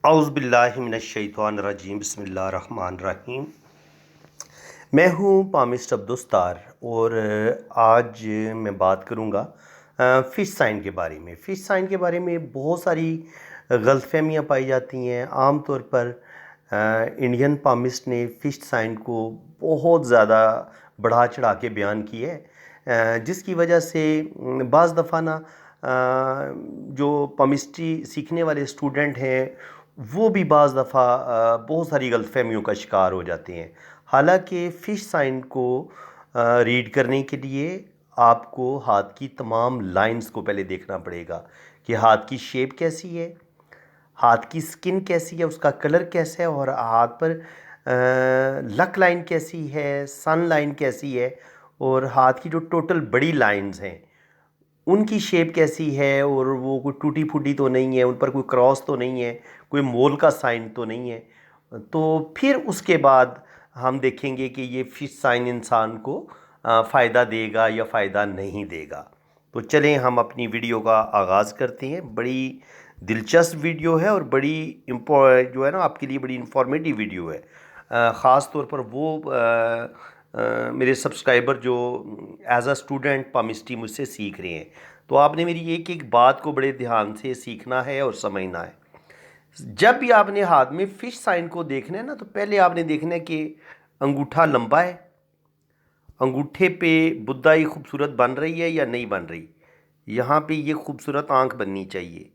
औज़ुबिल्लाहिमिनश्शैतानिर्रजीम बिस्मिल्लाहिर्रहमानिर्रहीम। मैं हूँ पामिस्ट अब्दुस्तार और आज मैं बात करूँगा फ़िश साइन के बारे में। फ़िश साइन के बारे में बहुत सारी गलतफ़हमियाँ पाई जाती हैं। आम तौर पर इंडियन पामिस्ट ने फ़िश साइन को बहुत ज़्यादा बढ़ा चढ़ा के बयान किया है, जिसकी वजह से बाज़ दफ़ा ना जो पामिस्ट्री सीखने वाले स्टूडेंट हैं वो भी बाज़ दफ़ा बहुत सारी गलतफ़हमियों का शिकार हो जाते हैं। हालांकि फ़िश साइन को रीड करने के लिए आपको हाथ की तमाम लाइंस को पहले देखना पड़ेगा कि हाथ की शेप कैसी है, हाथ की स्किन कैसी है, उसका कलर कैसा है और हाथ पर लक लाइन कैसी है, सन लाइन कैसी है और हाथ की जो टोटल बड़ी लाइंस हैं उनकी शेप कैसी है और वो कोई टूटी फूटी तो नहीं है, उन पर कोई क्रॉस तो नहीं है, कोई मोल का साइन तो नहीं है। तो फिर उसके बाद हम देखेंगे कि ये फिश साइन इंसान को फ़ायदा देगा या फ़ायदा नहीं देगा। तो चलें हम अपनी वीडियो का आगाज़ करते हैं। बड़ी दिलचस्प वीडियो है और बड़ी जो है ना आपके लिए बड़ी इंफॉर्मेटिव वीडियो है। ख़ास तौर पर वो मेरे सब्सक्राइबर जो एज अ स्टूडेंट पामिस्ट्री मुझसे सीख रहे हैं, तो आपने मेरी एक एक बात को बड़े ध्यान से सीखना है और समझना है। जब भी आपने हाथ में फिश साइन को देखना है ना, तो पहले आपने देखना है कि अंगूठा लंबा है, अंगूठे पे बुद्धाई खूबसूरत बन रही है या नहीं बन रही। यहाँ पे ये खूबसूरत आंख बननी चाहिए।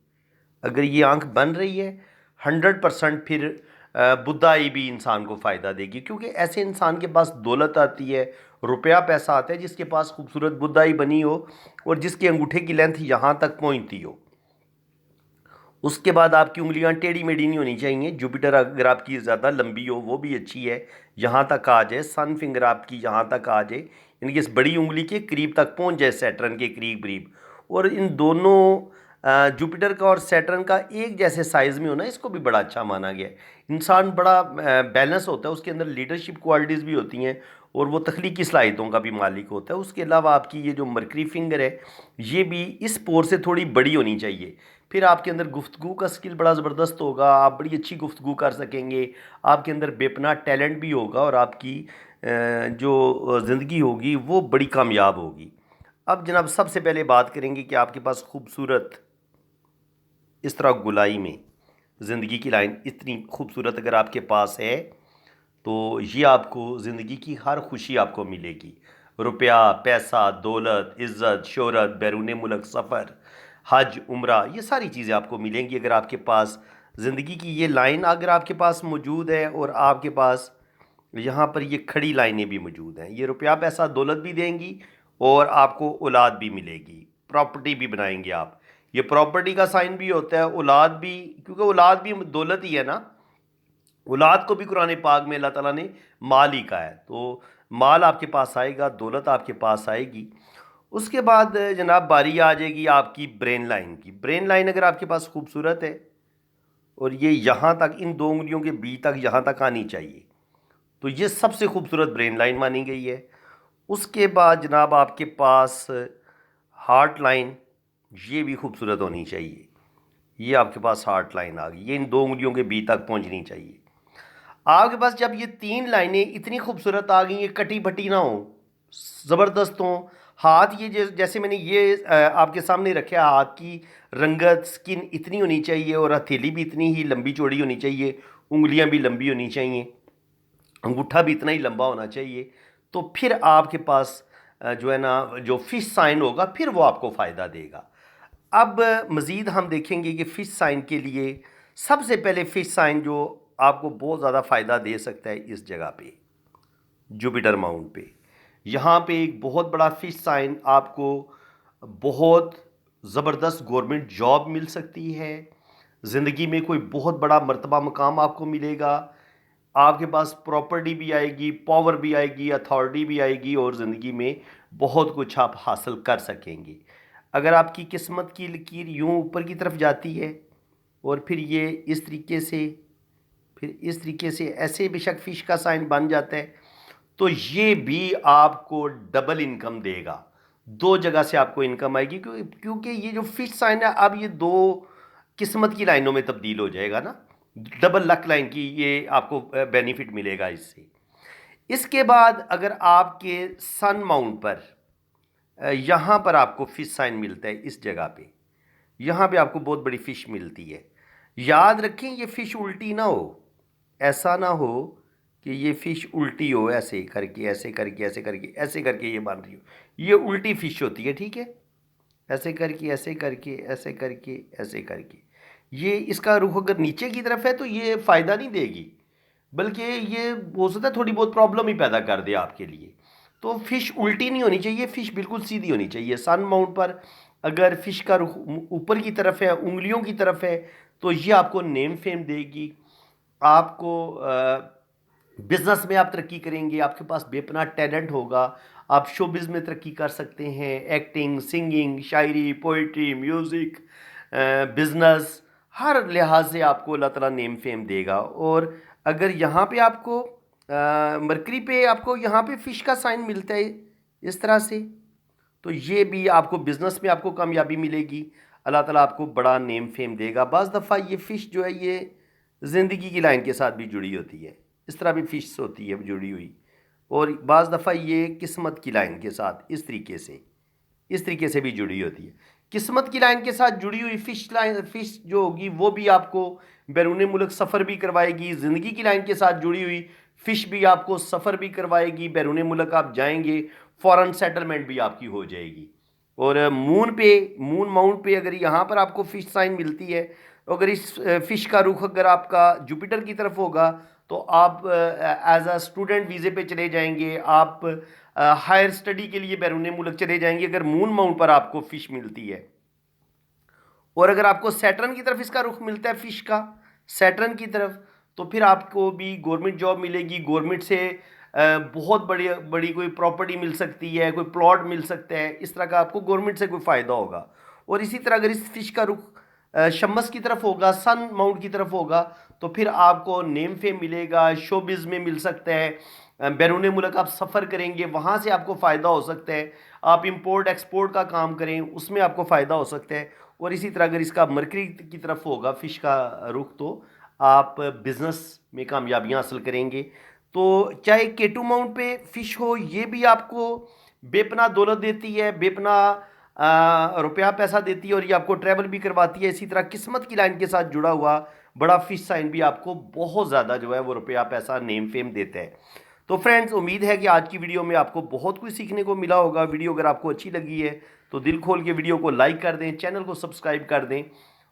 अगर ये आंख बन रही है 100% फिर बुद्धाई भी इंसान को फ़ायदा देगी, क्योंकि ऐसे इंसान के पास दौलत आती है, रुपया पैसा आता है जिसके पास खूबसूरत बुद्धाई बनी हो और जिसके अंगूठे की लेंथ यहाँ तक पहुँचती हो। उसके बाद आपकी उंगलियां टेढ़ी मेढ़ी नहीं होनी चाहिए। जुपिटर अगर आपकी ज़्यादा लंबी हो वो भी अच्छी है, यहाँ तक आ जाए। सन फिंगर आपकी यहाँ तक आ जाए, यानी कि इस बड़ी उंगली के करीब तक पहुँच जाए, सैटर्न के करीब करीब। और इन दोनों जुपिटर का और सैटर्न का एक जैसे साइज़ में होना, इसको भी बड़ा अच्छा माना गया है। इंसान बड़ा बैलेंस होता है, उसके अंदर लीडरशिप क्वालिटीज़ भी होती हैं और वो तख्लीकी सलाहियतों का भी मालिक होता है। उसके अलावा आपकी ये जो मरकरी फिंगर है ये भी इस पोर से थोड़ी बड़ी होनी चाहिए। फिर आपके अंदर गुफ्तगू का स्किल बड़ा ज़बरदस्त होगा, आप बड़ी अच्छी गुफ्तगू कर सकेंगे, आपके अंदर बेपनाह टैलेंट भी होगा और आपकी जो ज़िंदगी होगी वो बड़ी कामयाब होगी। अब जनाब सबसे पहले बात करेंगे कि आपके पास खूबसूरत इस तरह गुलाई में ज़िंदगी की लाइन इतनी खूबसूरत अगर आपके पास है तो ये आपको ज़िंदगी की हर खुशी आपको मिलेगी। रुपया, पैसा, दौलत, इज़्ज़त, शोहरत, बैरून मुल्क सफ़र, हज, उम्रा, ये सारी चीज़ें आपको मिलेंगी अगर आपके पास ज़िंदगी की ये लाइन अगर आपके पास मौजूद है और आपके पास यहाँ पर ये खड़ी लाइनें भी मौजूद हैं। ये रुपया, पैसा, दौलत भी देंगी और आपको औलाद भी मिलेगी, प्रॉपर्टी भी बनाएंगे आप। ये प्रॉपर्टी का साइन भी होता है, औलाद भी, क्योंकि औलाद भी दौलत ही है ना। औलाद को भी कुरान पाक में अल्लाह ताला ने माल ही कहा है। तो माल आपके पास आएगा, दौलत आपके पास आएगी। उसके बाद जनाब बारी आ जाएगी आपकी ब्रेन लाइन की। ब्रेन लाइन अगर आपके पास खूबसूरत है और ये यहाँ तक, इन दो उंगलियों के बीच तक यहाँ तक आनी चाहिए, तो ये सबसे खूबसूरत ब्रेन लाइन मानी गई है। उसके बाद जनाब आपके पास हार्ट लाइन, ये भी खूबसूरत होनी चाहिए। ये आपके पास हार्ट लाइन आ गई, ये इन दो उंगलियों के बीच तक पहुँचनी चाहिए। आपके पास जब ये तीन लाइनें इतनी खूबसूरत आ गई, ये कटी फटी ना हो, ज़बरदस्त हो, हाथ ये जैसे मैंने ये आपके सामने रखा, हाथ की रंगत, स्किन इतनी होनी चाहिए और हथेली भी इतनी ही लंबी चौड़ी होनी चाहिए, उंगलियां भी लंबी होनी चाहिए, अंगूठा भी इतना ही लंबा होना चाहिए। तो फिर आपके पास जो है ना जो फिश साइन होगा फिर वो आपको फ़ायदा देगा। अब मज़ीद हम देखेंगे कि फ़िश साइन के लिए सबसे पहले फ़िश साइन जो आपको बहुत ज़्यादा फ़ायदा दे सकता है इस जगह पे, जुपिटर माउंट पे। यहाँ पे एक बहुत बड़ा फ़िश साइन आपको बहुत ज़बरदस्त गवर्नमेंट जॉब मिल सकती है, ज़िंदगी में कोई बहुत बड़ा मर्तबा मकाम आपको मिलेगा, आपके पास प्रॉपर्टी भी आएगी, पावर भी आएगी, अथॉरिटी भी आएगी और ज़िंदगी में बहुत कुछ आप हासिल कर सकेंगे। अगर आपकी किस्मत की लकीर यूँ ऊपर की तरफ जाती है और फिर ये इस तरीके से, फिर इस तरीके से ऐसे बेशक फ़िश का साइन बन जाता है, तो ये भी आपको डबल इनकम देगा। दो जगह से आपको इनकम आएगी, क्योंकि ये जो फ़िश साइन है अब ये दो किस्मत की लाइनों में तब्दील हो जाएगा ना। डबल लक लाइन की ये आपको बेनिफिट मिलेगा इससे। इसके बाद अगर आपके सन माउंट पर यहाँ पर आपको फिश साइन मिलता है, इस जगह पे यहाँ पे आपको बहुत बड़ी फ़िश मिलती है। याद रखें ये फ़िश उल्टी ना हो, ऐसा ना हो कि ये फ़िश उल्टी हो, ऐसे करके ऐसे करके ऐसे करके ऐसे करके ये बन रही हो, ये उल्टी फ़िश होती है, ठीक है। ऐसे करके ऐसे करके ऐसे करके ऐसे करके ये इसका रुख अगर नीचे की तरफ है तो ये फ़ायदा नहीं देगी, बल्कि ये हो सकता है थोड़ी बहुत प्रॉब्लम ही पैदा कर दे आपके लिए। तो फ़िश उल्टी नहीं होनी चाहिए, फ़िश बिल्कुल सीधी होनी चाहिए। सन माउंट पर अगर फ़िश का रुख ऊपर की तरफ है, उंगलियों की तरफ है, तो ये आपको नेम फेम देगी। आपको बिजनेस में आप तरक्की करेंगे, आपके पास बेपनाह टैलेंट होगा, आप शोबिज़ में तरक्की कर सकते हैं। एक्टिंग, सिंगिंग, शायरी, पोइट्री, म्यूज़िक, बिजनेस, हर लिहाज से आपको अल्लाह ताला नेम फेम देगा। और अगर यहाँ पे आपको मरकरी पे आपको यहाँ पे फ़िश का साइन मिलता है इस तरह से, तो ये भी आपको बिज़नेस में आपको कामयाबी मिलेगी, अल्लाह ताला आपको बड़ा नेम फेम देगा। बाज़ दफ़ा ये फ़िश जो है ये ज़िंदगी की लाइन के साथ भी जुड़ी होती है, इस तरह भी फ़िश होती है जुड़ी हुई, और बाज़ दफ़ा ये किस्मत की लाइन के साथ इस तरीके से भी जुड़ी होती है। किस्मत की लाइन के साथ जुड़ी हुई फ़िश जो होगी वो भी आपको बैरून मुल्क सफ़र भी करवाएगी। ज़िंदगी की लाइन के साथ जुड़ी हुई फ़िश भी आपको सफ़र भी करवाएगी, बैरून मुल्क आप जाएंगे, फ़ॉरेन सेटलमेंट भी आपकी हो जाएगी। और मून माउंट पे अगर यहाँ पर आपको फ़िश साइन मिलती है, तो अगर इस फ़िश का रुख अगर आपका जुपिटर की तरफ होगा तो आप एज अ स्टूडेंट वीज़े पे चले जाएंगे, आप हायर स्टडी के लिए बैरून मुल्क चले जाएंगे अगर मून माउंट पर आपको फ़िश मिलती है। और अगर आपको सैटर्न की तरफ इसका रुख मिलता है फ़िश का, सैटर्न की तरफ, तो फिर आपको भी गवर्नमेंट जॉब मिलेगी, गवर्नमेंट से बहुत बड़ी बड़ी कोई प्रॉपर्टी मिल सकती है, कोई प्लॉट मिल सकता है, इस तरह का आपको गवर्नमेंट से कोई फ़ायदा होगा। और इसी तरह अगर इस फ़िश का रुख शमस की तरफ होगा, सन माउंट की तरफ होगा, तो फिर आपको नेम फेम मिलेगा, शोबिज़ में मिल सकता है, बैरून मुल्क आप सफ़र करेंगे, वहाँ से आपको फ़ायदा हो सकता है, आप इंपोर्ट एक्सपोर्ट का काम करें उसमें आपको फ़ायदा हो सकता है। और इसी तरह अगर इसका मरकरी की तरफ होगा फ़िश का रुख, तो आप बिज़नेस में कामयाबियाँ हासिल करेंगे। तो चाहे केटू माउंट पे फ़िश हो, ये भी आपको बेपनाह दौलत देती है, बेपनाह रुपया पैसा देती है, और ये आपको ट्रैवल भी करवाती है। इसी तरह किस्मत की लाइन के साथ जुड़ा हुआ बड़ा फ़िश साइन भी आपको बहुत ज़्यादा जो है वो रुपया पैसा नेम फेम देता है। तो फ्रेंड्स, उम्मीद है कि आज की वीडियो में आपको बहुत कुछ सीखने को मिला होगा। वीडियो अगर आपको अच्छी लगी है तो दिल खोल के वीडियो को लाइक कर दें, चैनल को सब्सक्राइब कर दें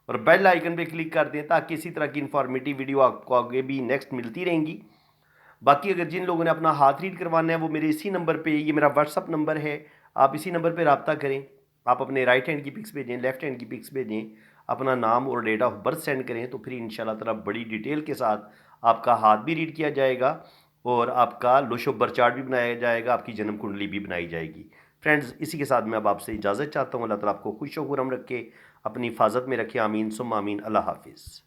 और बेल आइकन पे क्लिक कर दें, ताकि इसी तरह की इन्फॉर्मेटिव वीडियो आपको आगे भी नेक्स्ट मिलती रहेंगी। बाकी अगर जिन लोगों ने अपना हाथ रीड करवाना है वो मेरे इसी नंबर पे, ये मेरा व्हाट्सअप नंबर है, आप इसी नंबर पे रब्ता करें। आप अपने राइट हैंड की पिक्स भेजें, लेफ्ट हैंड की पिक्स भेजें, अपना नाम और डेट ऑफ बर्थ सेंड करें, तो फिर इंशाल्लाह ताला बड़ी डिटेल के साथ आपका हाथ भी रीड किया जाएगा और आपका लोशो बर्थ चार्ट भी बनाया जाएगा, आपकी जन्म कुंडली भी बनाई जाएगी। फ्रेंड्स, इसी के साथ मैं अब आपसे इजाज़त चाहता हूँ। अल्लाह ताला आपको खुश व खुर्रम रखे, अपनी हिफाजत में रखे। आमीन सुम्मा आमीन। अल्लाह हाफिज़।